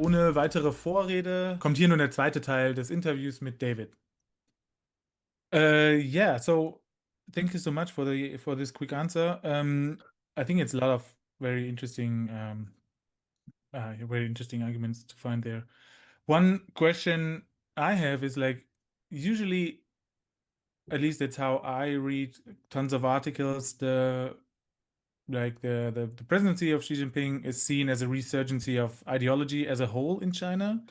Ohne weitere Vorrede kommt hier nun der zweite Teil des Interviews mit David. Yeah, so thank you so much for this quick answer. I think it's a lot of very interesting arguments to find there. One question I have is like, usually, at least that's how I read tons of articles. The presidency of Xi Jinping is seen as a resurgency of ideology as a whole in China.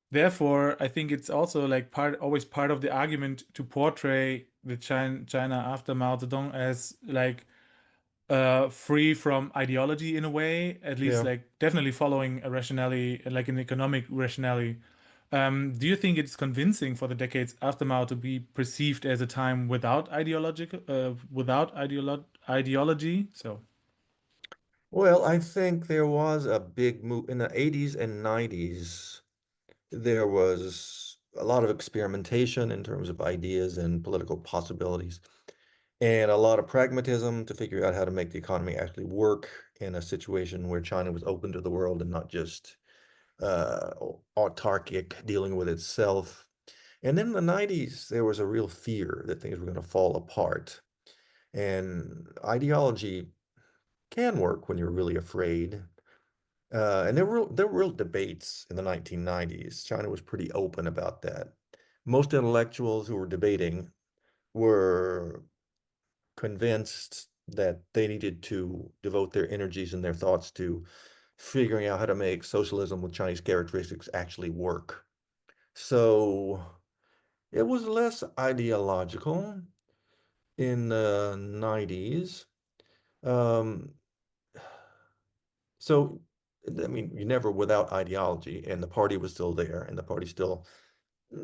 Therefore, I think it's also like always part of the argument to portray the China after Mao Zedong as like free from ideology in a way, at least Yeah. like definitely following a rationality, like an economic rationality. Do you think it's convincing for the decades after Mao to be perceived as a time without ideology? So, Well, I think there was a big move in the 80s and 90s. There was a lot of experimentation in terms of ideas and political possibilities, and a lot of pragmatism to figure out how to make the economy actually work in a situation where China was open to the world and not just uh, autarkic, dealing with itself. And then in the 90s, there was a real fear that things were going to fall apart. And ideology can work when you're really afraid. And there were real debates in the 1990s. China was pretty open about that. Most intellectuals who were debating were convinced that they needed to devote their energies and their thoughts to figuring out how to make socialism with Chinese characteristics actually work. So it was less ideological in the 90s. Um, so, I mean, you never without ideology, and the party was still there, and the party still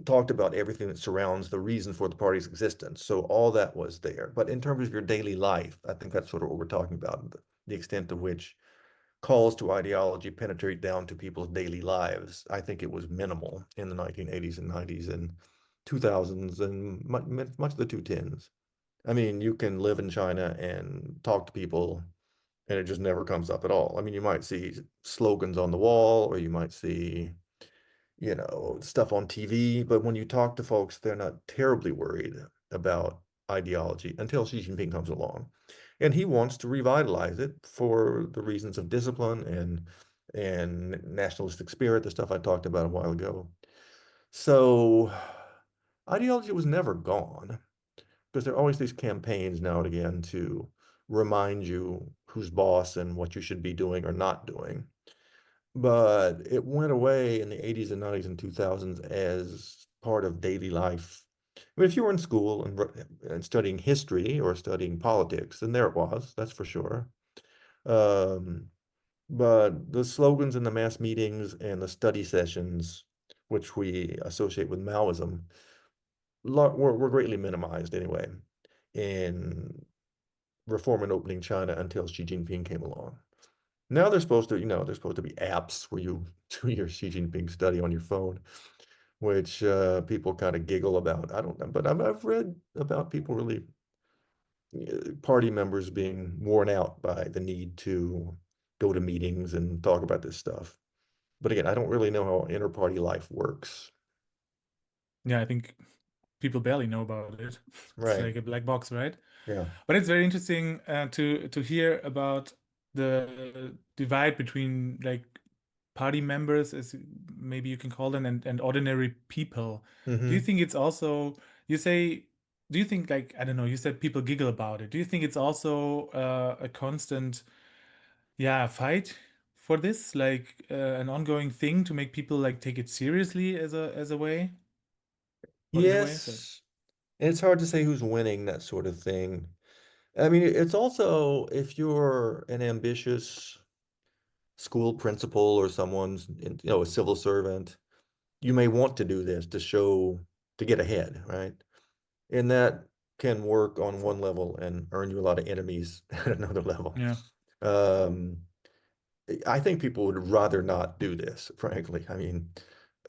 talked about everything that surrounds the reason for the party's existence. So all that was there. But in terms of your daily life, I think that's sort of what we're talking about, the extent to which calls to ideology penetrate down to people's daily lives. I think it was minimal in the 1980s and 90s and 2000s and much of the 2010s. I mean, you can live in China and talk to people and it just never comes up at all. I mean, you might see slogans on the wall or you might see, stuff on TV, but when you talk to folks, they're not terribly worried about ideology until Xi Jinping comes along. And he wants to revitalize it for the reasons of discipline and nationalistic spirit, the stuff I talked about a while ago. So ideology was never gone because there are always these campaigns now and again to remind you who's boss and what you should be doing or not doing. But it went away in the 80s and 90s and 2000s as part of daily life. I mean, if you were in school and studying history or studying politics, then there it was, that's for sure. Um, but the slogans in the mass meetings and the study sessions, which we associate with Maoism, were greatly minimized anyway in reform and opening China until Xi Jinping came along. Now there's supposed to be apps where you do your Xi Jinping study on your phone, which people kind of giggle about. I don't know, but I've read about people really, party members being worn out by the need to go to meetings and talk about this stuff. But again, I don't really know how inter-party life works. yeah, I think people barely know about it. It's Right. like a black box, right? Yeah. But it's very interesting to hear about the divide between like party members, as maybe you can call them, and ordinary people. Do you Hmm. think it's also, you say, do you think like, I don't know, you said people giggle about it. Do you think it's also a constant, yeah, fight for this, like an ongoing thing to make people like take it seriously as a way or in a way? So, Yes. It's hard to say who's winning that sort of thing. I mean, it's also if you're an ambitious school principal or someone's, a civil servant, you may want to do this to get ahead, right? And that can work on one level and earn you a lot of enemies at another level. yeah. Um, I think people would rather not do this, frankly. I mean,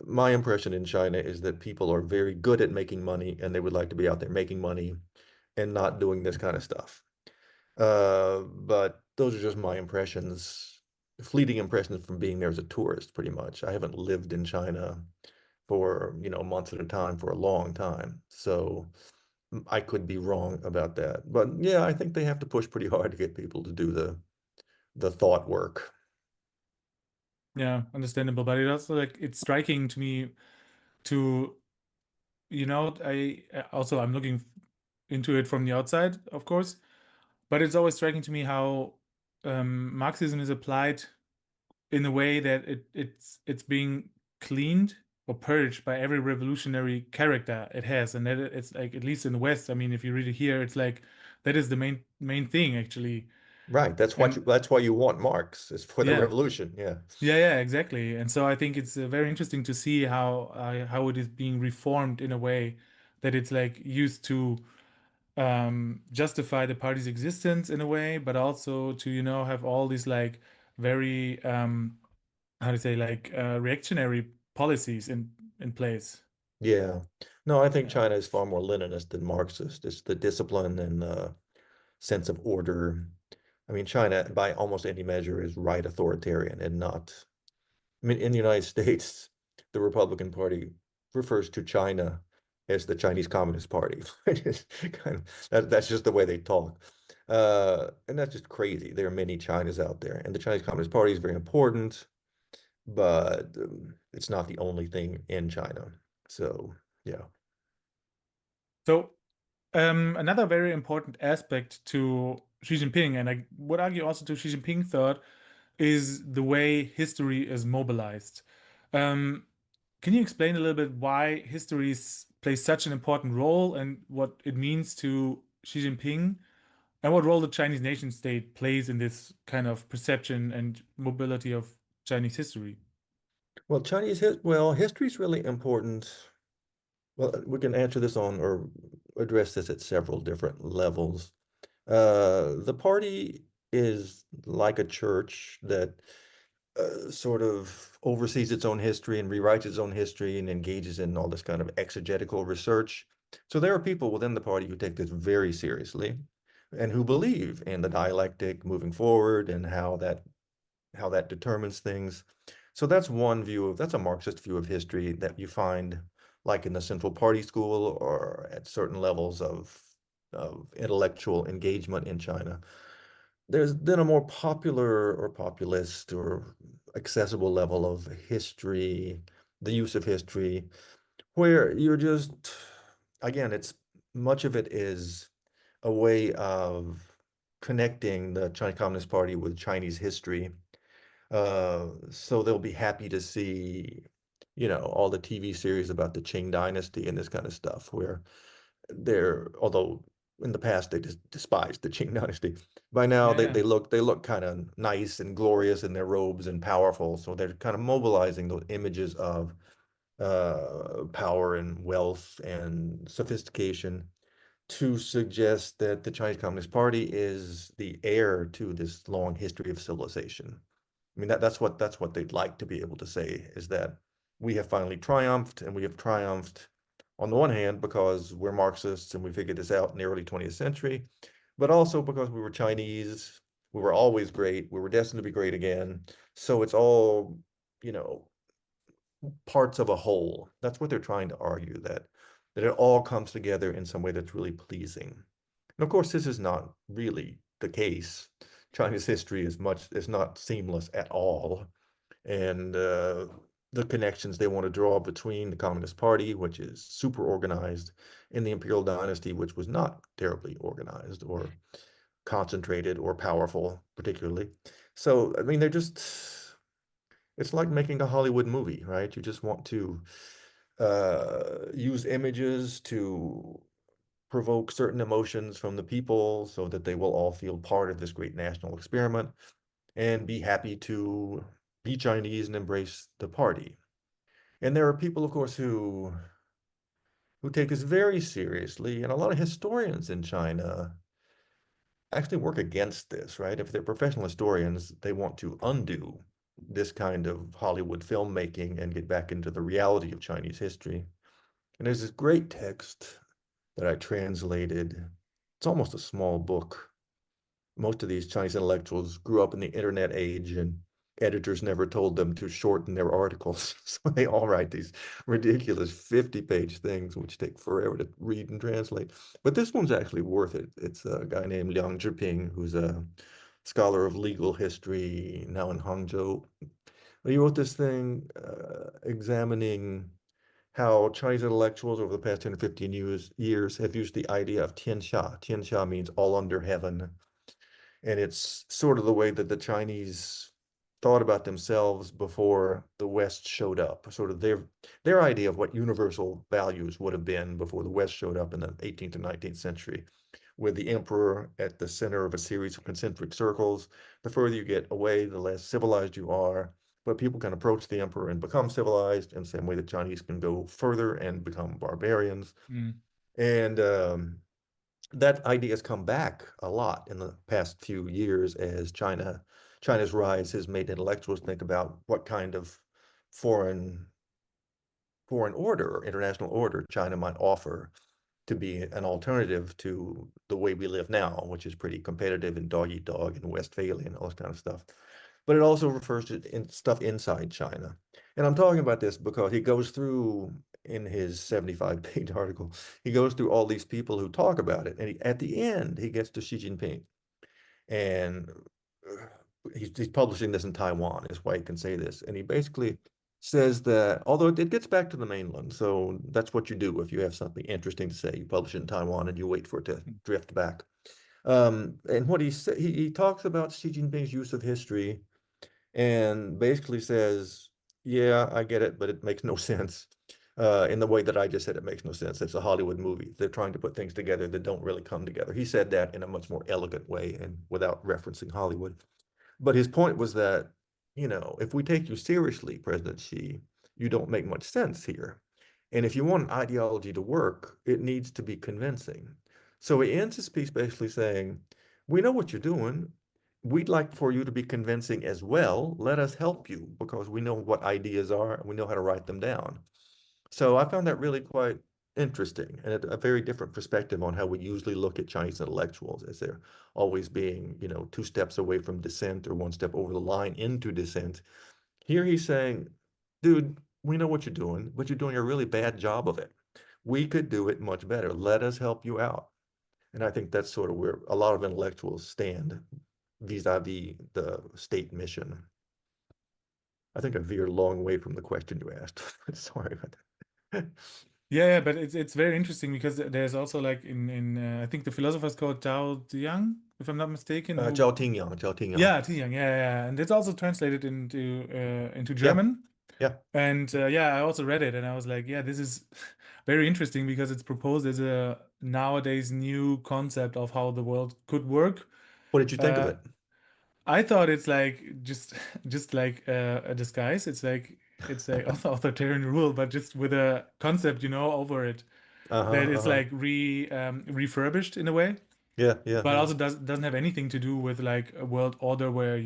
my impression in China is that people are very good at making money and they would like to be out there making money and not doing this kind of stuff. But those are just my impressions. fleeting impressions from being there as a tourist, pretty much. I haven't lived in China for, months at a time for a long time. So I could be wrong about that. But yeah, I think they have to push pretty hard to get people to do the thought work. Yeah, understandable. But it also like it's striking to me to, I'm looking into it from the outside, of course, but it's always striking to me how Marxism is applied in a way that it's being cleaned or purged by every revolutionary character it has, and that it's like at least in the West. I mean, if you read it here, it's like that is the main thing actually. Right. And That's why you want Marx, is for the yeah, revolution. Yeah. yeah, exactly. And so I think it's very interesting to see how it is being reformed in a way that it's like used to justify the party's existence in a way, but also to have all these like very how to say like reactionary policies in place. Yeah. No, I think Yeah. China is far more Leninist than Marxist. It's the discipline and sense of order. I mean, China, by almost any measure, is right authoritarian and not. I mean, in the United States, the Republican Party refers to China as the Chinese Communist Party. It's kind of, that's just the way they talk. And that's just crazy. There are many Chinas out there, and the Chinese Communist Party is very important, but it's not the only thing in China. So, yeah. So another very important aspect to Xi Jinping, and I would argue also to Xi Jinping third, is the way history is mobilized. Um, can you explain a little bit why plays such an important role and what it means to Xi Jinping and what role the Chinese nation state plays in this kind of perception and mobility of Chinese history? Well, history is really important. Well, we can answer this on or address this at several different levels. The party is like a church that sort of oversees its own history and rewrites its own history and engages in all this kind of exegetical research. So there are people within the party who take this very seriously and who believe in the dialectic moving forward and how that determines things. So that's a Marxist view of history that you find like in the Central Party school or at certain levels of intellectual engagement in China. There's then a more popular or populist or accessible level of history, the use of history, where you're just, again, it's much of it is a way of connecting the Chinese Communist Party with Chinese history. So they'll be happy to see, all the TV series about the Qing Dynasty and this kind of stuff, where although in the past they just despised the Qing Dynasty. By now Yeah, they yeah. look kind of nice and glorious in their robes and powerful. So they're kind of mobilizing those images of power and wealth and sophistication to suggest that the Chinese Communist Party is the heir to this long history of civilization. I mean, that's what they'd like to be able to say is that we have finally triumphed, and we have triumphed on the one hand because we're Marxists and we figured this out in the early 20th century, but also because we were Chinese, we were always great, we were destined to be great again. So it's all, you know, parts of a whole. That's what they're trying to argue, that it all comes together in some way that's really pleasing. And of course, this is not really the case. China's history is not seamless at all, and the connections they want to draw between the Communist Party, which is super organized, and the Imperial Dynasty, which was not terribly organized or concentrated or powerful, particularly. So, I mean, it's like making a Hollywood movie, right? You just want to use images to provoke certain emotions from the people so that they will all feel part of this great national experiment and be happy to be Chinese and embrace the party. And there are people, of course, who take this very seriously, and a lot of historians in China actually work against this, right? If they're professional historians, they want to undo this kind of Hollywood filmmaking and get back into the reality of Chinese history. And there's this great text that I translated. It's almost a small book. Most of these Chinese intellectuals grew up in the internet age, and editors never told them to shorten their articles. So they all write these ridiculous 50-page things, which take forever to read and translate. But this one's actually worth it. It's a guy named Liang Zhiping, who's a scholar of legal history now in Hangzhou. He wrote this thing examining how Chinese intellectuals over the past 10 or 15 years have used the idea of tianxia. Tianxia means all under heaven. And it's sort of the way that the Chinese thought about themselves before the West showed up, sort of their idea of what universal values would have been before the West showed up in the 18th and 19th century, with the emperor at the center of a series of concentric circles. The further you get away, the less civilized you are. But people can approach the emperor and become civilized in the same way the Chinese can go further and become barbarians. Mm. And that idea has come back a lot in the past few years as China's rise has made intellectuals think about what kind of foreign order or international order China might offer to be an alternative to the way we live now, which is pretty competitive and dog eat dog and Westphalian, all this kind of stuff. But it also refers to stuff inside China. And I'm talking about this because he goes through in his 75-page article, he goes through all these people who talk about it. And at the end, he gets to Xi Jinping. And he's publishing this in Taiwan, is why he can say this. And he basically says that, although it gets back to the mainland, so that's what you do if you have something interesting to say. You publish it in Taiwan and you wait for it to drift back. And what he talks about Xi Jinping's use of history and basically says, yeah, I get it, but it makes no sense. In the way that I just said, it makes no sense. It's a Hollywood movie. They're trying to put things together that don't really come together. He said that in a much more elegant way and without referencing Hollywood. But his point was that, if we take you seriously, President Xi, you don't make much sense here. And if you want an ideology to work, it needs to be convincing. So he ends his piece basically saying, we know what you're doing. We'd like for you to be convincing as well. Let us help you because we know what ideas are and we know how to write them down. So I found that really quite interesting and a very different perspective on how we usually look at Chinese intellectuals as they're always being, 2 steps away from dissent or 1 step over the line into dissent. Here he's saying, dude, we know what you're doing, but you're doing a really bad job of it. We could do it much better. Let us help you out. And I think that's sort of where a lot of intellectuals stand vis-a-vis the state mission. I think I veered a long way from the question you asked. Sorry about that. Yeah, but it's very interesting because there's also like in I think the philosopher's called Tao Ziyang, if I'm not mistaken, who Zhao Tingyang, Zhao Tingyang. yeah, Ziyang, yeah, and it's also translated into Yeah, German. yeah. And yeah, I also read it and I was like, yeah, this is very interesting because it's proposed as a nowadays new concept of how the world could work. What did you think of Uh, it? I thought it's like just just like a disguise. It's a authoritarian rule, but just with a concept, over it that Uh-huh, is uh-huh. like refurbished in a way, Yeah, yeah, but yeah. also doesn't have anything to do with like a world order where,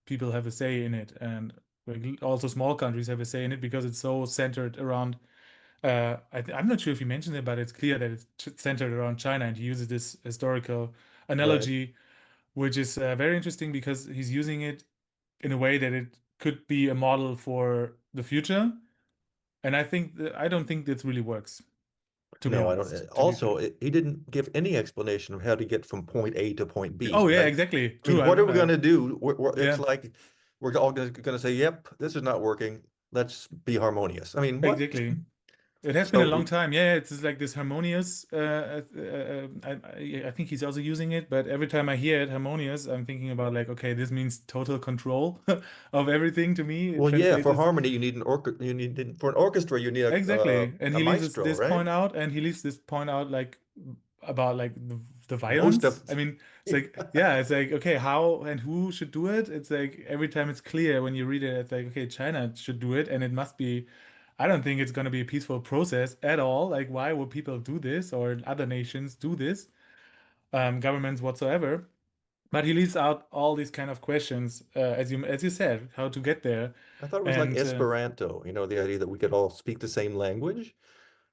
people have a say in it, and like also small countries have a say in it because it's so centered around. I'm not sure if you mentioned it, but it's clear that it's centered around China, and he uses this historical Right. analogy, which is very interesting because he's using it in a way that it could be a model for the future. And I don't think this really works, to be No, I don't. honest, to be Also, fair. he didn't give any explanation of how to get from point A to point B, Oh yeah, right? exactly. I mean, True. I what are we remember going that. to do? It's Yeah, like we're all going to say, yep, this is not working. Let's be harmonious. I mean, what? exactly. It has been a So, long time. Yeah, it's just like this harmonious. I think he's also using it, but every time I hear it, harmonious, I'm thinking about like, okay, this means total control of everything to me. It well, yeah, translates for as harmony, for an orchestra, you need exactly, and a he leaves this, maestro, this right? point out, and he leaves this point out like about like the Most violence. of, I mean, it's like yeah, it's like okay, how and who should do it? It's like every time it's clear when you read it, it's like okay, China should do it, and it must be. I don't think it's going to be a peaceful process at all. Like, why would people do this or other nations do this? Governments whatsoever. But he leaves out all these kind of questions, as you said, how to get there, I thought it was like and Esperanto, the idea that we could all speak the same language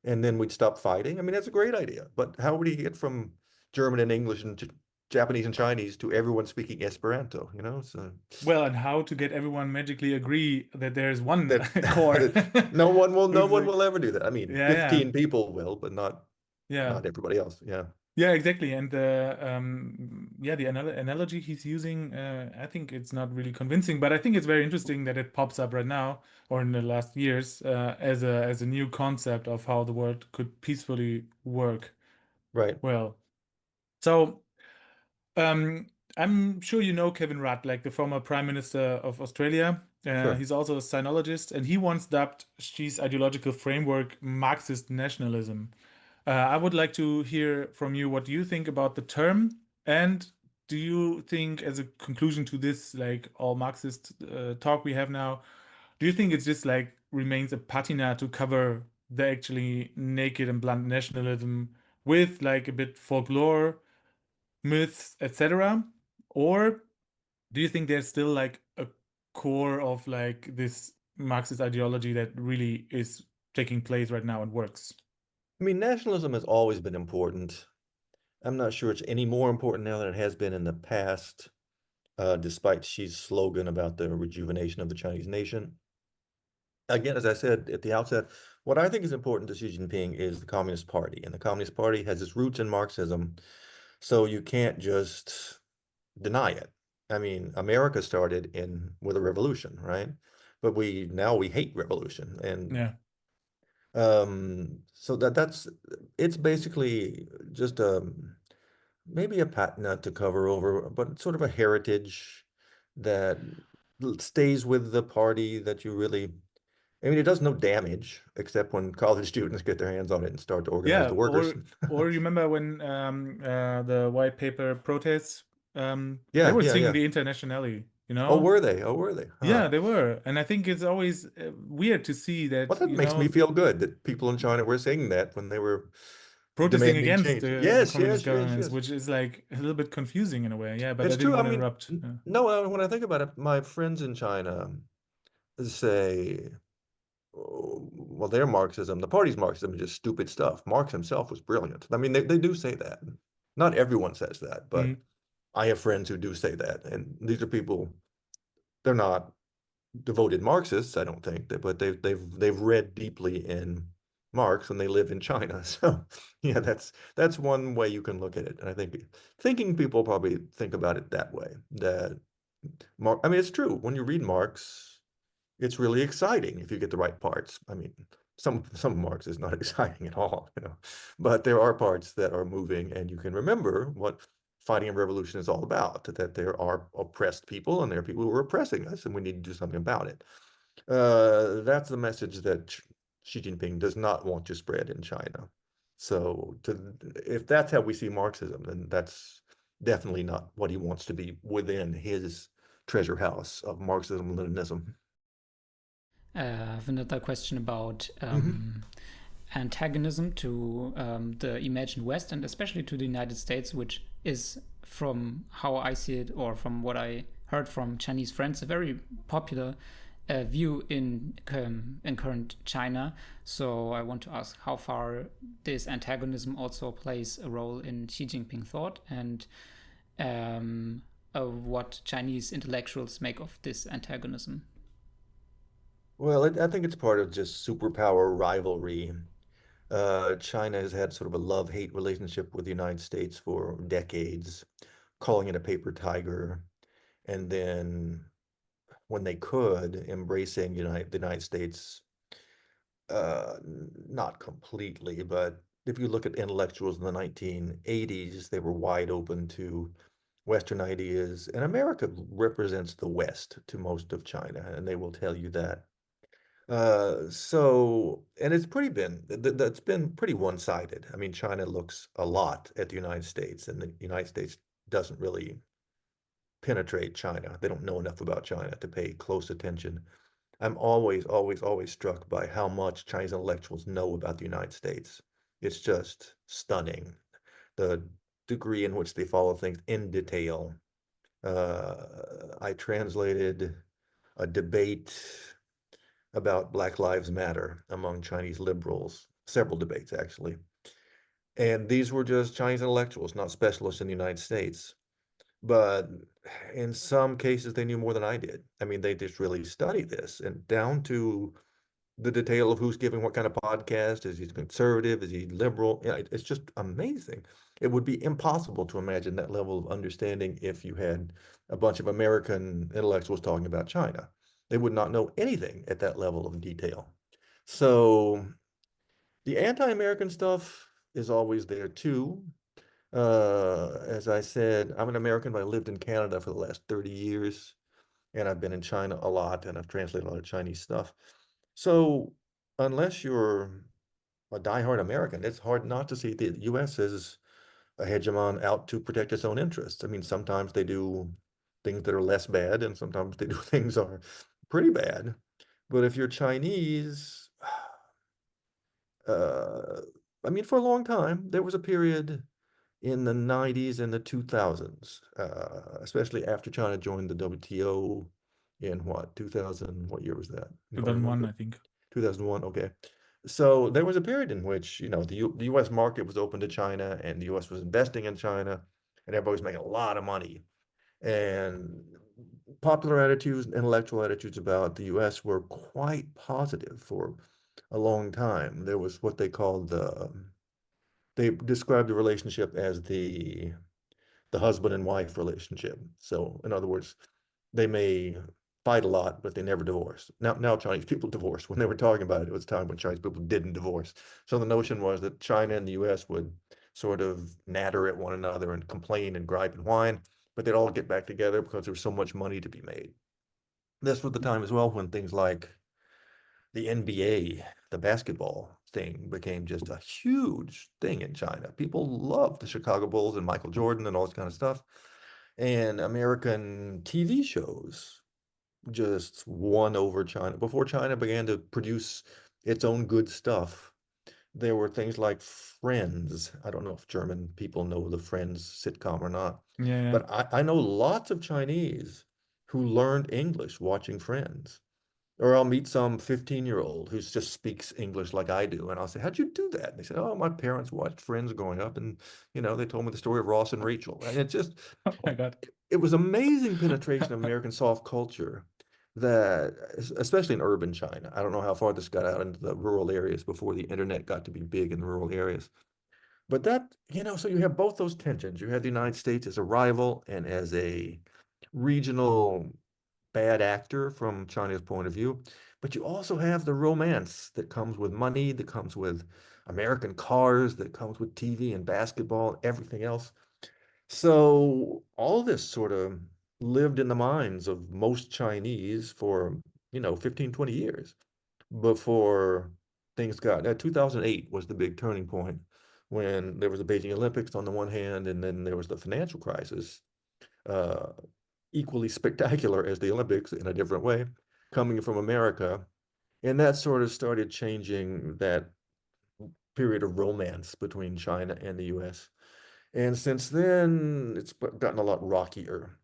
and then we'd stop fighting. I mean, that's a great idea, but how would you get from German and English into Japanese and Chinese to everyone speaking Esperanto, you know? So Well, and how to get everyone magically agree that there's one that, core. that no Who's one like, will ever do that. I mean, yeah, yeah, 15 people will, but yeah. not everybody else. Yeah. Yeah, exactly. And yeah, the analogy he's using, I think it's not really convincing, but I think it's very interesting that it pops up right now or in the last years as a new concept of how the world could peacefully work Right. well. So um, I'm sure you know Kevin Rudd, like the former Prime Minister of Australia. Sure. He's also a sinologist, and he once dubbed Xi's ideological framework Marxist nationalism. I would like to hear from you what you think about the term, and do you think, as a conclusion to this, like all Marxist talk we have now, do you think it's just like remains a patina to cover the actually naked and blunt nationalism with like a bit folklore, myths, etc.? Or do you think there's still like a core of like this Marxist ideology that really is taking place right now and works? I mean, nationalism has always been important. I'm not sure it's any more important now than it has been in the past, despite Xi's slogan about the rejuvenation of the Chinese nation. Again, as I said at the outset, what I think is important to Xi Jinping is the Communist Party, and the Communist Party has its roots in Marxism, so you can't just deny it. I mean, America started in with a revolution, right? But we hate revolution, and Yeah. so that's it's basically just maybe a patina to cover over, but sort of a heritage that stays with the party that you really. I mean, it does no damage except when college students get their hands on it and start to organize Yeah, the workers. or remember when the white paper protests, they Yeah, were yeah, singing yeah. the Internationale, you Oh, know? were they? Oh, were they? Huh. Yeah, they were. And I think it's always weird to see Well, that, that makes me feel good that people in China were saying that when they were protesting demanding against change. the Yes, communist yes, yes, governments, yes. which is like a little bit confusing in a way. Yeah, but I It's didn't true. I want to mean, interrupt. no, when I think about it, my friends in China say, oh, well, their Marxism, the party's Marxism is just stupid stuff. Marx himself was brilliant. I mean, they do say that. Not everyone says that, but Mm, I have friends who do say that. And these are people, they're not devoted Marxists, I don't think, but they've read deeply in Marx and they live in China. So yeah, that's one way you can look at it. And I think thinking people probably think about it that way. That I mean, it's true. When you read Marx, it's really exciting if you get the right parts. I mean, some of Marx is not exciting at all, you know, but there are parts that are moving, and you can remember what fighting a revolution is all about. That there are oppressed people, and there are people who are oppressing us, and we need to do something about it. That's the message that Xi Jinping does not want to spread in China. So, if that's how we see Marxism, then that's definitely not what he wants to be within his treasure house of Marxism-Leninism. I have another question about Hmm. antagonism to the imagined West and especially to the United States, which is, from how I see it or from what I heard from Chinese friends, a very popular view in current China. So I want to ask how far this antagonism also plays a role in Xi Jinping thought and what Chinese intellectuals make of this antagonism. Well, I think it's part of just superpower rivalry. China has had sort of a love-hate relationship with the United States for decades, calling it a paper tiger, and then when they could, embracing the United States, not completely, but if you look at intellectuals in the 1980s, they were wide open to Western ideas, and America represents the West to most of China, and they will tell you that. And that's been pretty one-sided. I mean, China looks a lot at the United States, and the United States doesn't really penetrate China. They don't know enough about China to pay close attention. I'm always, always, always struck by how much Chinese intellectuals know about the United States. It's just stunning, the degree in which they follow things in detail. I translated a debate about Black Lives Matter among Chinese liberals, several debates actually. And these were just Chinese intellectuals, not specialists in the United States. But in some cases, they knew more than I did. I mean, they just really studied this and down to the detail of who's giving what kind of podcast. Is he conservative? Is he liberal? Yeah, it's just amazing. It would be impossible to imagine that level of understanding if you had a bunch of American intellectuals talking about China. They would not know anything at that level of detail. So the anti-American stuff is always there too. As I said, I'm an American, but I lived in Canada for the last 30 years, and I've been in China a lot, and I've translated a lot of Chinese stuff. So unless you're a diehard American, it's hard not to see the US as a hegemon out to protect its own interests. I mean, sometimes they do things that are less bad, and sometimes they do things that are pretty bad. But if you're Chinese, uh, I mean, for a long time, there was a period in the 90s and the 2000s, especially after China joined the WTO in what, 2000, what year was that? You don't 2001, remember? I think. 2001, okay. So there was a period in which, the US market was open to China and the US was investing in China and everybody was making a lot of money. And popular attitudes, intellectual attitudes about the US were quite positive for a long time. There was what they described the relationship as the husband and wife relationship. So in other words, they may fight a lot, but they never divorce. Now Chinese people divorce. When they were talking about it, it was a time when Chinese people didn't divorce. So the notion was that China and the US would sort of natter at one another and complain and gripe and whine, but they'd all get back together because there was so much money to be made. This was the time as well when things like the NBA, the basketball thing became just a huge thing in China. People loved the Chicago Bulls and Michael Jordan and all this kind of stuff. And American TV shows just won over China. Before China began to produce its own good stuff, there were things like Friends. I don't know if German people know the Friends sitcom or not, Yeah, yeah. but I know lots of Chinese who learned English watching Friends. Or I'll meet some 15-year-old who just speaks English like I do. And I'll say, how'd you do that? And they said, oh, my parents watched Friends growing up. And, they told me the story of Ross and Rachel. And Oh my God. it was amazing penetration of American soft culture that, especially in urban China. I don't know how far this got out into the rural areas before the internet got to be big in the rural areas. But so you have both those tensions. You have the United States as a rival and as a regional bad actor from China's point of view, but you also have the romance that comes with money, that comes with American cars, that comes with TV and basketball and everything else. So all this sort of lived in the minds of most Chinese for, 15, 20 years before things got, 2008 was the big turning point when there was the Beijing Olympics on the one hand, and then there was the financial crisis. Uh, Equally spectacular as the Olympics in a different way, coming from America. And that sort of started changing that period of romance between China and the US. And since then, it's gotten a lot rockier.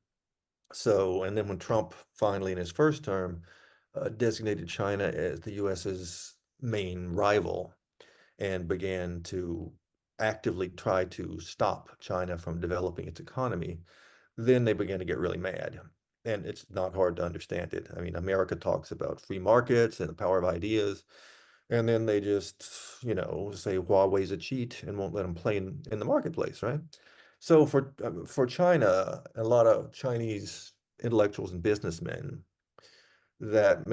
So, and then when Trump finally in his first term designated China as the US's main rival and began to actively try to stop China from developing its economy, then they began to get really mad. And it's not hard to understand it. I mean, America talks about free markets and the power of ideas, and then they just, say Huawei's a cheat and won't let them play in the marketplace, right? So for China, a lot of Chinese intellectuals and businessmen, that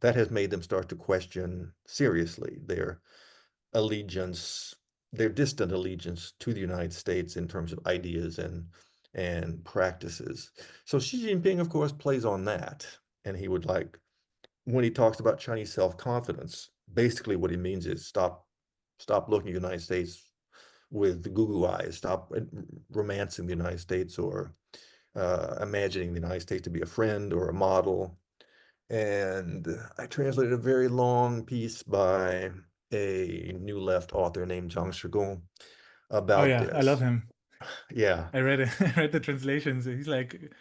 has made them start to question seriously allegiance, their distant allegiance to the United States in terms of ideas and practices. So Xi Jinping, of course, plays on that. And he would when he talks about Chinese self-confidence, basically what he means is stop looking at the United States with the goo eyes, stop romancing the United States or imagining the United States to be a friend or a model. And I translated a very long piece by a New Left author named Zhang Shigong Oh about yeah, I love this. him. Yeah. I read it. I read the translations. He's like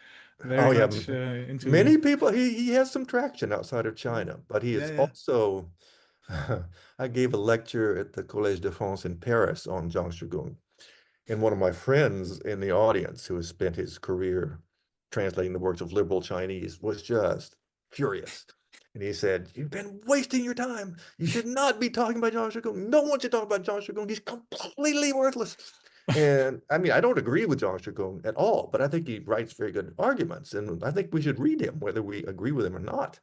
very Oh yeah. much into. Many people, he has some traction outside of China, but he Yeah, is yeah. also, I gave a lecture at the Collège de France in Paris on Zhang Shigong, And one of my friends in the audience, who has spent his career translating the works of liberal Chinese, was just furious. And he said, "You've been wasting your time. You should not be talking about Zhang Shigong. No one should talk about Zhang Shigong. He's completely worthless." And I mean, I don't agree with Zhang Shigong at all, but I think he writes very good arguments. And I think we should read him, whether we agree with him or not.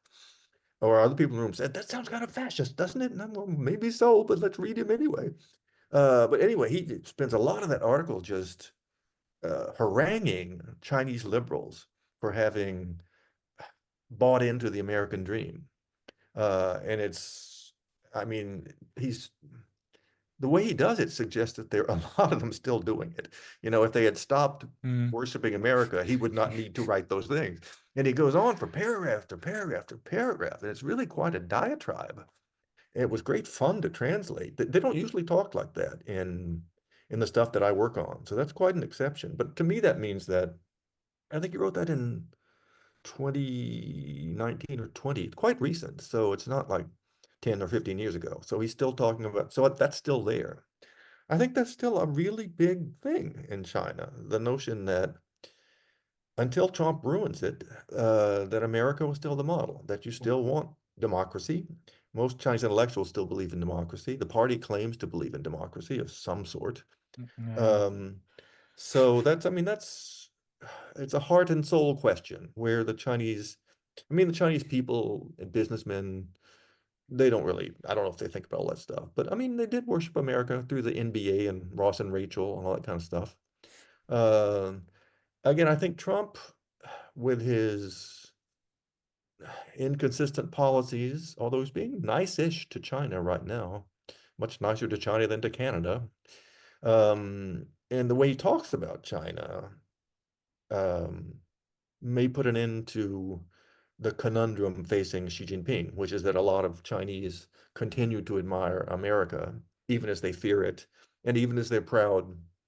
Or other people in the room said, "That sounds kind of fascist, doesn't it?" And I'm, well, maybe so, but let's read him anyway. But anyway, he spends a lot of that article just haranguing Chinese liberals for having bought into the American dream. And it's, I mean, the way he does it suggests that there are a lot of them still doing it. You know, if they had stopped worshiping America, he would not need to write those things. And he goes on for paragraph after paragraph after paragraph, and it's really quite a diatribe. It was great fun to translate. They don't usually talk like that in the stuff that I work on. So that's quite an exception. But to me, that means that I think he wrote that in 2019 or 20. It's quite recent. So it's not like 10 or 15 years ago. So he's still talking about, so that's still there. I think that's still a really big thing in China. The notion that until Trump ruins it, that America was still the model, that you still want democracy. Most Chinese intellectuals still believe in democracy. The party claims to believe in democracy of some sort. So that's, I mean, it's a heart and soul question where the Chinese people and businessmen, they don't really, I don't know if they think about all that stuff, but I mean, they did worship America through the NBA and Ross and Rachel and all that kind of stuff. Again, I think Trump, with his inconsistent policies, although he's being nice-ish to China right now, much nicer to China than to Canada, and the way he talks about China may put an end to the conundrum facing Xi Jinping, which is that a lot of Chinese continue to admire America, even as they fear it, and even as they're proud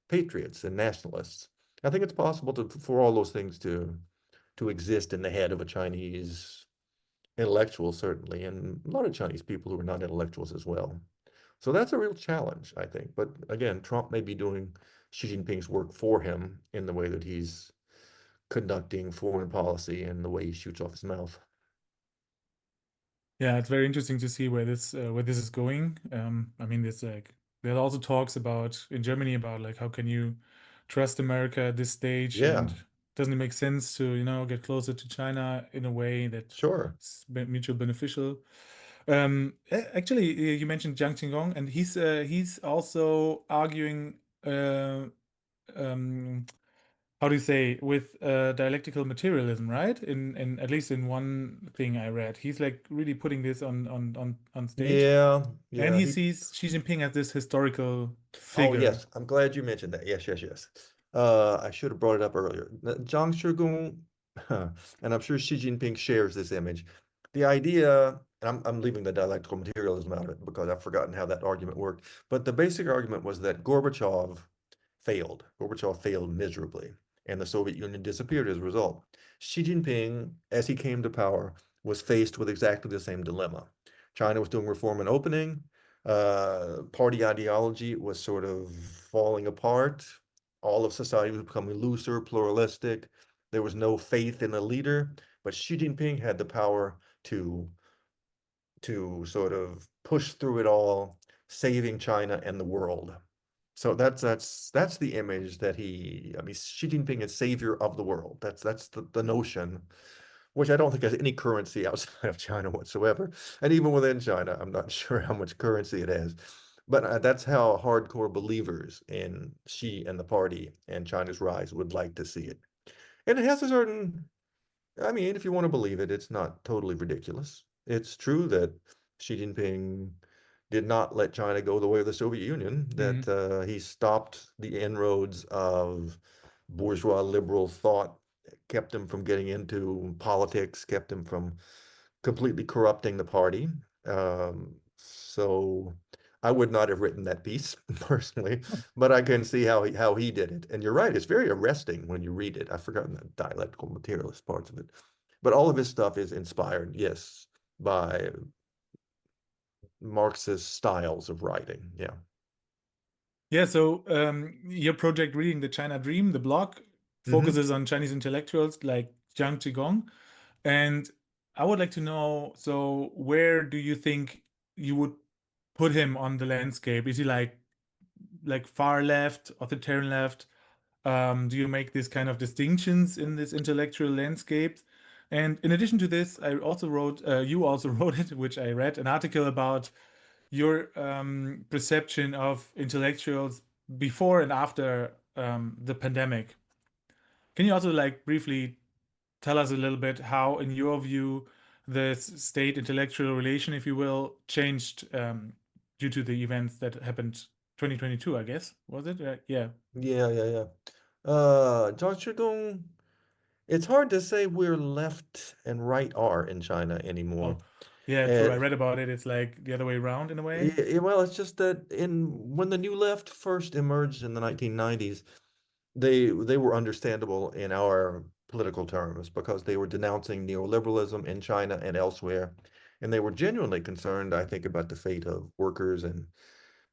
patriots and nationalists. I think it's possible for all those things to exist in the head of a Chinese intellectual, certainly, and a lot of Chinese people who are not intellectuals as well. So that's a real challenge, I think. But again, Trump may be doing Xi Jinping's work for him in the way that he's conducting foreign policy and the way he shoots off his mouth. Yeah, it's very interesting to see where this is going. I mean, there's like there are also talks about in Germany about like how can you trust America at this stage, Yeah, and doesn't it make sense to get closer to China in a way that sure. is mutual beneficial? Actually, you mentioned Jiang Qinggong, and he's also arguing how do you say, with dialectical materialism, right? In at least in one thing I read, he's like really putting this on stage, Yeah, and yeah. he sees Xi Jinping as this historical Oh, figure. yes. I'm glad you mentioned that. Yes, yes, yes. I should have brought it up earlier. Zhang Shigong, and I'm sure Xi Jinping shares this image. The idea, and I'm leaving the dialectical materialism out of it because I've forgotten how that argument worked. But the basic argument was that Gorbachev failed. Gorbachev failed miserably, and the Soviet Union disappeared as a result. Xi Jinping, as he came to power, was faced with exactly the same dilemma. China was doing reform and opening. Party ideology was sort of falling apart. All of society was becoming looser, pluralistic. There was no faith in a leader, but Xi Jinping had the power to sort of push through it all, saving China and the world. So that's the image that I mean, Xi Jinping is savior of the world. That's the notion, which I don't think has any currency outside of China whatsoever. And even within China, I'm not sure how much currency it has. But that's how hardcore believers in Xi and the party and China's rise would like to see it. And it has a certain, I mean, if you want to believe it, it's not totally ridiculous. It's true that Xi Jinping did not let China go the way of the Soviet Union, that he stopped the inroads of bourgeois liberal thought, kept him from getting into politics, kept him from completely corrupting the party. So I would not have written that piece personally, but I can see how he did it. And you're right, it's very arresting when you read it. I've forgotten the dialectical materialist parts of it. But all of his stuff is inspired, yes, by Marxist styles of writing. Yeah. Yeah, so your project Reading the China Dream, the blog, focuses on Chinese intellectuals like Jiang Qigong. And I would like to know, so where do you think you would put him on the landscape? Is he like far left, authoritarian left? Do you make these kind of distinctions in this intellectual landscape? And in addition to this, I also wrote, you also wrote it, which I read, an article about your perception of intellectuals before and after the pandemic. Can you also like briefly tell us a little bit how, in your view, the state intellectual relation, if you will, changed due to the events that happened 2022, I guess, was it? Yeah. Yeah. Zhang Zhigong, it's hard to say where left and right are in China anymore. Oh, yeah, true. I And read about it. It's like the other way around in a way. well, it's just that when the New Left first emerged in the 1990s, they were understandable in our political terms because they were denouncing neoliberalism in China and elsewhere. And they were genuinely concerned, I think, about the fate of workers and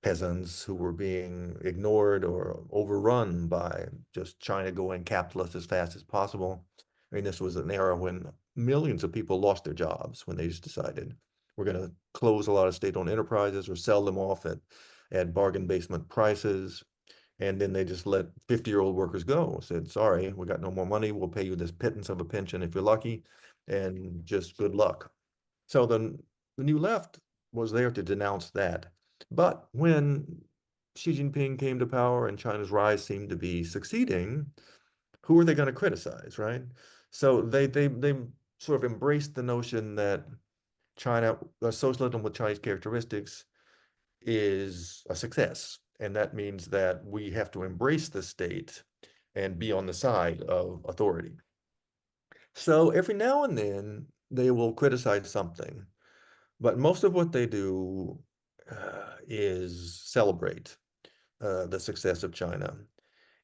peasants who were being ignored or overrun by just China going capitalist as fast as possible. I mean, this was an era when millions of people lost their jobs when they just decided we're going to close a lot of state-owned enterprises or sell them off at bargain basement prices. And then they just let 50-year-old workers go, said, sorry, we got no more money. We'll pay you this pittance of a pension if you're lucky, and just good luck. So then the New Left was there to denounce that. But when Xi Jinping came to power and China's rise seemed to be succeeding, who are they going to criticize, right? So they sort of embraced the notion that China, socialism with Chinese characteristics is a success. And that means that we have to embrace the state and be on the side of authority. So every now and then they will criticize something, but most of what they do is celebrate the success of China.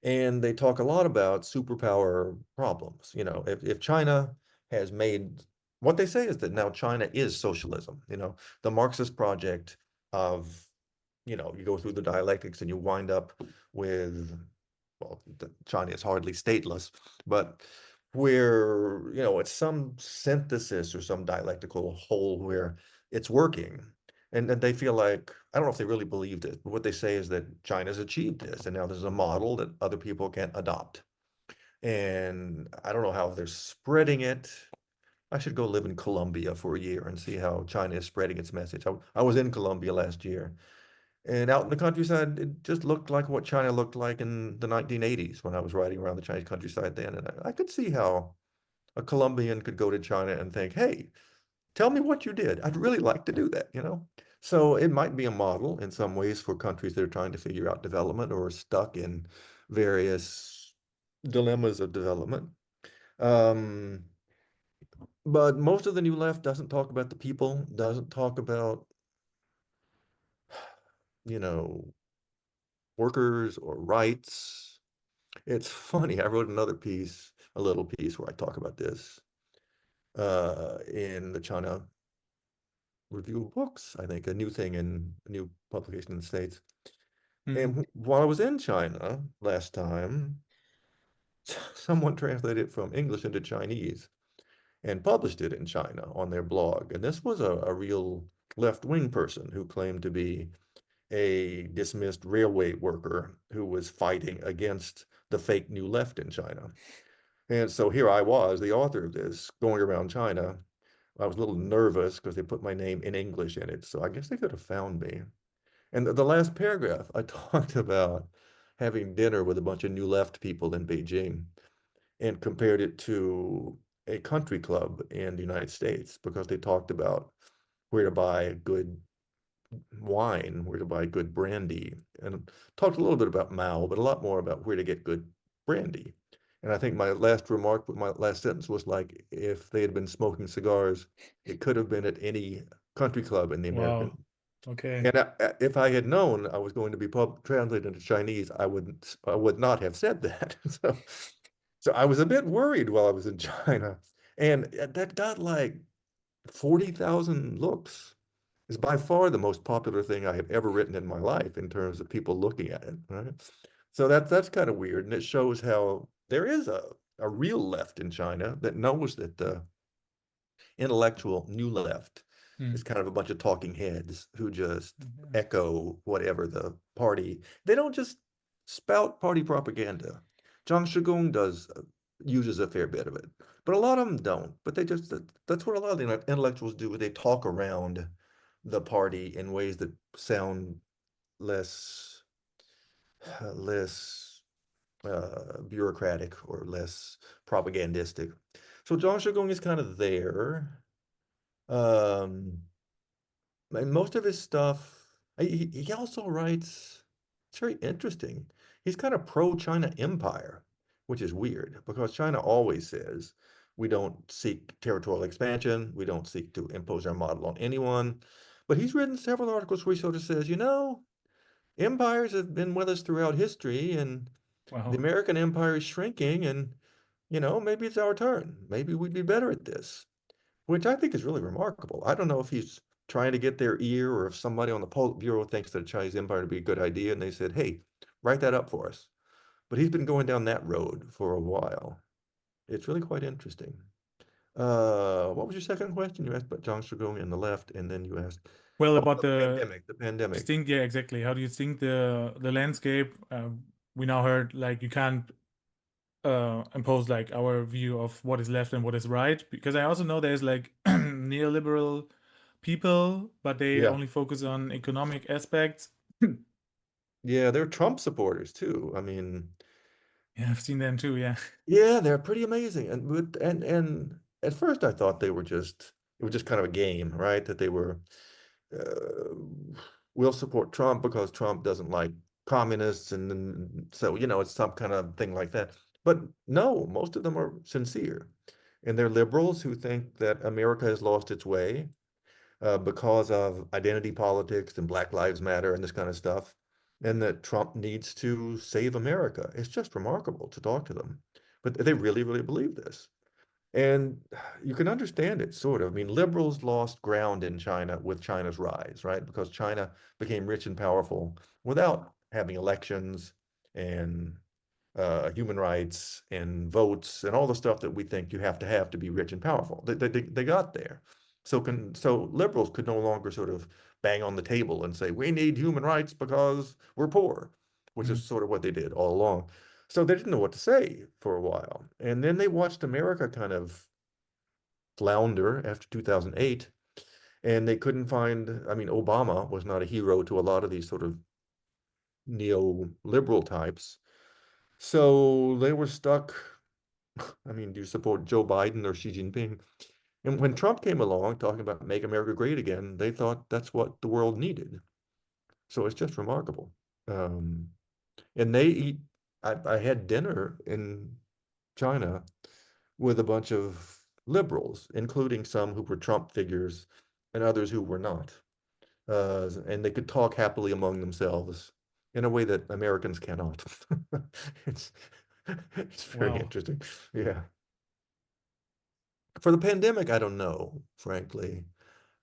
And they talk a lot about superpower problems. You know, if China has made, what they say is that now China is socialism. You know, the Marxist project of, you know, you go through the dialectics and you wind up with, well, China is hardly stateless, but where, you know, it's some synthesis or some dialectical whole where it's working. And they feel like, I don't know if they really believed it, but what they say is that China's achieved this, and now there's a model that other people can adopt. And I don't know how they're spreading it. I should go live in Colombia for a year and see how China is spreading its message. I was in Colombia last year, and out in the countryside, it just looked like what China looked like in the 1980s when I was riding around the Chinese countryside then. And I could see how a Colombian could go to China and think, hey, tell me what you did. I'd really like to do that, you know? So it might be a model in some ways for countries that are trying to figure out development or are stuck in various dilemmas of development. But most of the New Left doesn't talk about the people, doesn't talk about, you know, workers or rights. It's funny. I wrote another piece, a little piece where I talk about this in the China Review of Books, I think, a new thing in a new publication in the States. And while I was in China last time, someone translated it from English into Chinese and published it in China on their blog. And this was a real left-wing person who claimed to be a dismissed railway worker who was fighting against the fake New Left in China. And so here I was, the author of this, going around China. I was a little nervous because they put my name in English in it. So I guess they could have found me. And the last paragraph, I talked about having dinner with a bunch of New Left people in Beijing and compared it to a country club in the United States because they talked about where to buy good wine, where to buy good brandy, and talked a little bit about Mao, but a lot more about where to get good brandy. And I think my last remark, my last sentence was like, if they had been smoking cigars, it could have been at any country club in the American. Wow. Okay. And if I had known I was going to be translated into Chinese, I would not have said that. So I was a bit worried while I was in China, and that got like 40,000 looks. is by far the most popular thing I have ever written in my life in terms of people looking at it, right? So that's kind of weird, and it shows how there is a real left in China that knows that the intellectual new left is Mm. kind of a bunch of talking heads who just Yeah. echo whatever the party. They don't just spout party propaganda. Zhang Shigong does uses a fair bit of it, but a lot of them don't. But they just that's what a lot of the intellectuals do. They talk around the party in ways that sound less less bureaucratic or less propagandistic. So Zhang Shigong is kind of there. Um, and most of his stuff, he also writes, it's very interesting. He's kind of pro-China empire, which is weird because China always says we don't seek territorial expansion, we don't seek to impose our model on anyone. But he's written several articles where he sort of says, empires have been with us throughout history, and the Wow. American empire is shrinking, and maybe it's our turn. Maybe we'd be better at this, which I think is really remarkable. I don't know if he's trying to get their ear or if somebody on the Politburo thinks that a Chinese empire would be a good idea and they said, hey, write that up for us. But he's been going down that road for a while. It's really quite interesting. What was your second question? You asked about Zhang Shigong and the left, and then you asked, Well, oh, about the the pandemic, the pandemic. distinct, yeah, exactly. How do you think the landscape? We now heard like you can't impose like our view of what is left and what is right, because I also know there's like neoliberal people, but they Yeah. only focus on economic aspects. Yeah, they're Trump supporters too. I mean, Yeah, I've seen them too. Yeah. yeah, they're pretty amazing. And at first I thought it was just kind of a game, right? That they were uh, will support Trump because Trump doesn't like communists, and then, so it's some kind of thing like that. But no, most of them are sincere, and they're liberals who think that America has lost its way because of identity politics and Black Lives Matter and this kind of stuff, and that Trump needs to save America. It's just remarkable to talk to them, but they really, really believe this. And you can understand it, sort of. I mean, liberals lost ground in China with China's rise, right? Because China became rich and powerful without having elections and human rights and votes and all the stuff that we think you have to be rich and powerful. They got there. So liberals could no longer sort of bang on the table and say, we need human rights because we're poor, which is Mm. sort of what they did all along. So they didn't know what to say for a while. And then they watched America kind of flounder after 2008. And they couldn't find, I mean, Obama was not a hero to a lot of these sort of neoliberal types. So they were stuck. I mean, do you support Joe Biden or Xi Jinping? And when Trump came along talking about make America great again, they thought that's what the world needed. So it's just remarkable. Um, and they eat, I had dinner in China with a bunch of liberals, including some who were Trump figures and others who were not. And they could talk happily among themselves in a way that Americans cannot. It's it's very Wow. interesting. Yeah. For the pandemic, I don't know, frankly.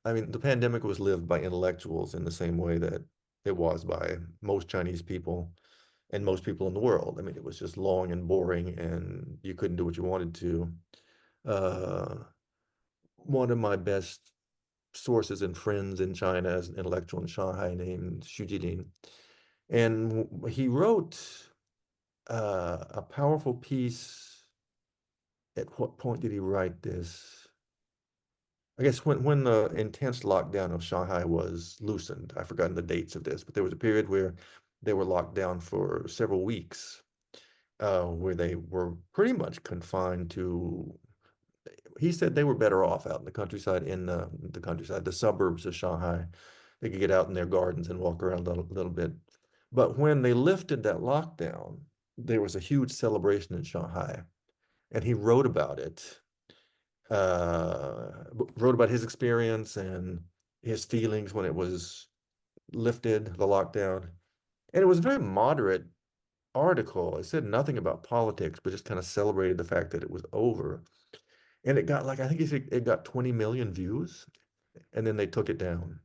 I mean, the pandemic was lived by intellectuals in the same way that it was by most Chinese people and most people in the world. I mean, it was just long and boring, and you couldn't do what you wanted to. Uh, One of my best sources and friends in China is an intellectual in Shanghai named Xu Jilin. And he wrote a powerful piece. At what point did he write this? I guess when the intense lockdown of Shanghai was loosened. I've forgotten the dates of this, but there was a period where they were locked down for several weeks, where they were pretty much confined to. He said they were better off out in the countryside, the countryside, the suburbs of Shanghai. They could get out in their gardens and walk around a little bit. But when they lifted that lockdown, there was a huge celebration in Shanghai, and he wrote about it. Wrote about his experience and his feelings when it was lifted, the lockdown. And it was a very moderate article. It said nothing about politics, but just kind of celebrated the fact that it was over. And it got like, I think he said it got 20 million views, and then they took it down.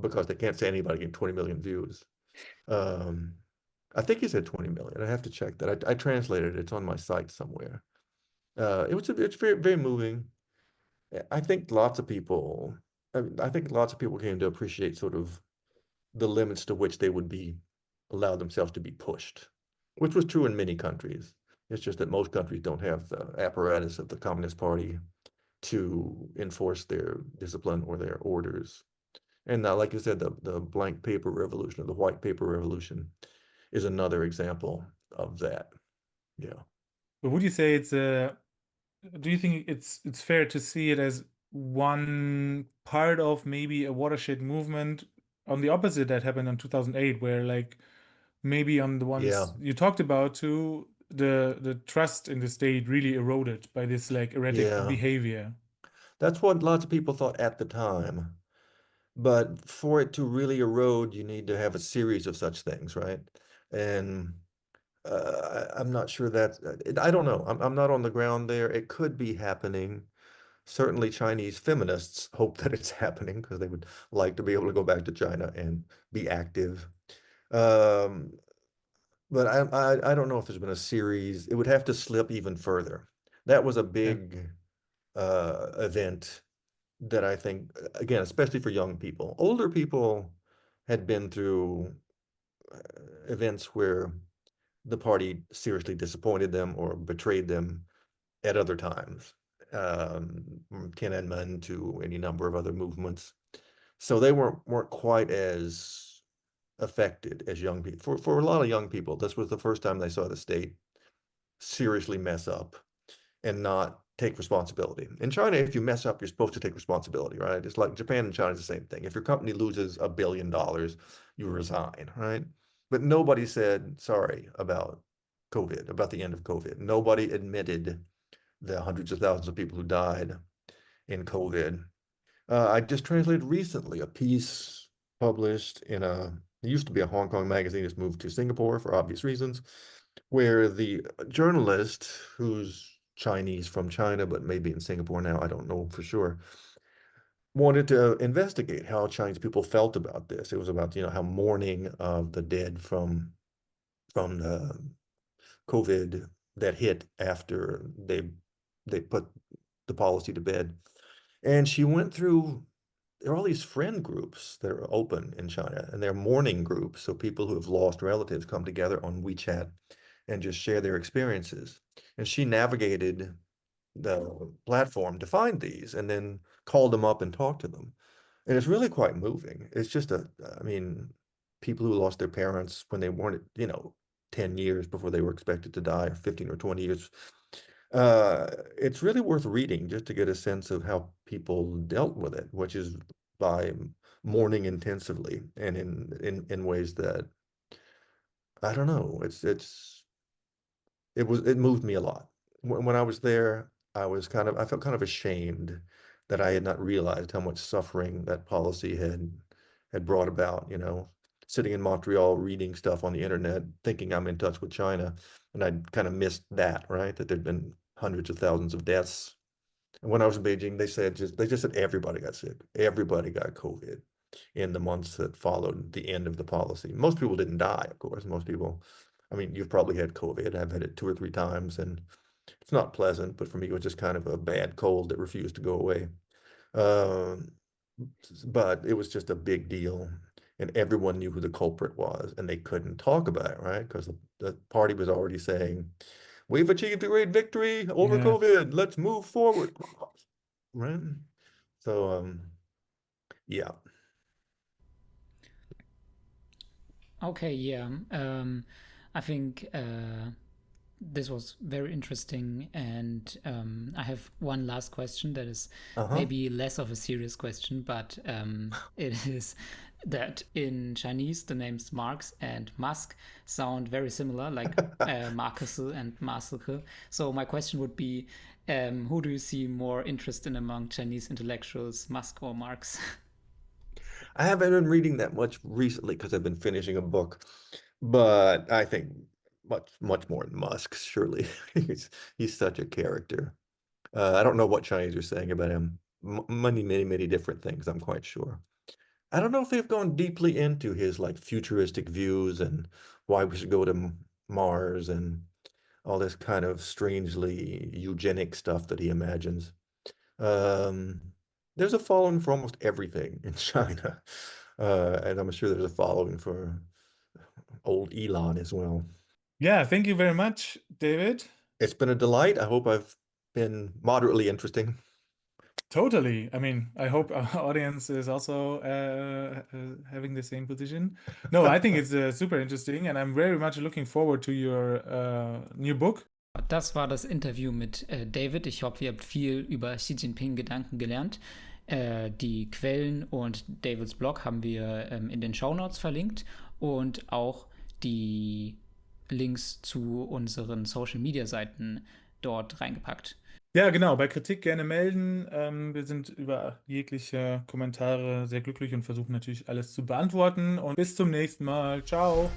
because they can't say anybody getting 20 million views. Um, I think he said 20 million. I have to check that. I translated it. It's on my site somewhere. It's very, very moving. I think lots of people, I think lots of people came to appreciate sort of the limits to which they would be allow themselves to be pushed, which was true in many countries. It's just that most countries don't have the apparatus of the Communist Party to enforce their discipline or their orders. And now, like you said, the blank paper revolution or the white paper revolution is another example of that. Yeah. But would you say it's a, do you think it's fair to see it as one part of maybe a watershed movement on the opposite that happened in 2008, where like maybe on the Yeah. ones you talked about too, the trust in the state really eroded by this like erratic Yeah. behavior? That's what lots of people thought at the time. But for it to really erode, you need to have a series of such things, right? And I'm not sure that, I don't know. I'm not on the ground there. It could be happening. Certainly, Chinese feminists hope that it's happening because they would like to be able to go back to China and be active. Um, but I don't know if there's been a series. It would have to slip even further. That was a Yeah. big event that I think, again, especially for young people. Older people had been through events where the party seriously disappointed them or betrayed them at other times, from Tiananmen to any number of other movements. So they weren't quite as affected as young people. For a lot of young people, this was the first time they saw the state seriously mess up and not take responsibility. In China, if you mess up, you're supposed to take responsibility, right? It's like Japan and China is the same thing. If your company loses $1 billion, you resign, right? But nobody said sorry about COVID, about the end of COVID. Nobody admitted the hundreds of thousands of people who died in COVID. I just translated recently a piece published in it used to be a Hong Kong magazine, it's moved to Singapore for obvious reasons, where the journalist, who's Chinese from China, but maybe in Singapore now, I don't know for sure, wanted to investigate how Chinese people felt about this. It was about, how mourning of the dead from the COVID that hit after they put the policy to bed. And she went through, there are all these friend groups that are open in China, and they're mourning groups. So people who have lost relatives come together on WeChat and just share their experiences. And she navigated the platform to find these and then called them up and talked to them. And it's really quite moving. It's just I mean, people who lost their parents when they weren't, 10 years before they were expected to die, or 15 or 20 years. It's really worth reading just to get a sense of how people dealt with it, which is by mourning intensively and in ways that I don't know. It moved me a lot. When I was there, I felt kind of ashamed that I had not realized how much suffering that policy had brought about, sitting in Montreal reading stuff on the internet, thinking I'm in touch with China, and I'd kind of missed that, right? That there'd been hundreds of thousands of deaths. And when I was in Beijing, they just said everybody got sick. Everybody got COVID in the months that followed the end of the policy. Most people didn't die, of course. Most people, I mean, you've probably had COVID. I've had it 2 or 3 times, and it's not pleasant, but for me, it was just kind of a bad cold that refused to go away. Um, but it was just a big deal, and everyone knew who the culprit was, and they couldn't talk about it, right? Because the party was already saying, "We've achieved a great victory over Yeah. COVID. Let's move forward," right? So, yeah. Okay, yeah. I think this was very interesting, and I have one last question that is Uh-huh. maybe less of a serious question, but it is that in Chinese the names Marx and Musk sound very similar, like Marcus and Marcel. So my question would be, who do you see more interest in among Chinese intellectuals, Musk or Marx? I haven't been reading that much recently because I've been finishing a book, but I think much, much more than Musk, surely. He's such a character. I don't know what Chinese are saying about him. Many, many, many different things, I'm quite sure. I don't know if they've gone deeply into his like futuristic views and why we should go to Mars and all this kind of strangely eugenic stuff that he imagines. Um, there's a following for almost everything in China, and I'm sure there's a following for old Elon as well. Yeah, thank you very much, David. It's been a delight. I hope I've been moderately interesting. Totally. I mean, I hope our audience is also having the same position. No, I think it's super interesting, and I'm very much looking forward to your new book. Das war das Interview mit David. Ich hoffe, ihr habt viel über Xi Jinping-Gedanken gelernt. Die Quellen und Davids Blog haben wir in den Shownotes verlinkt und auch die Links zu unseren Social-Media-Seiten dort reingepackt. Ja, genau. Bei Kritik gerne melden. Wir sind über jegliche Kommentare sehr glücklich und versuchen natürlich alles zu beantworten. Und bis zum nächsten Mal. Ciao.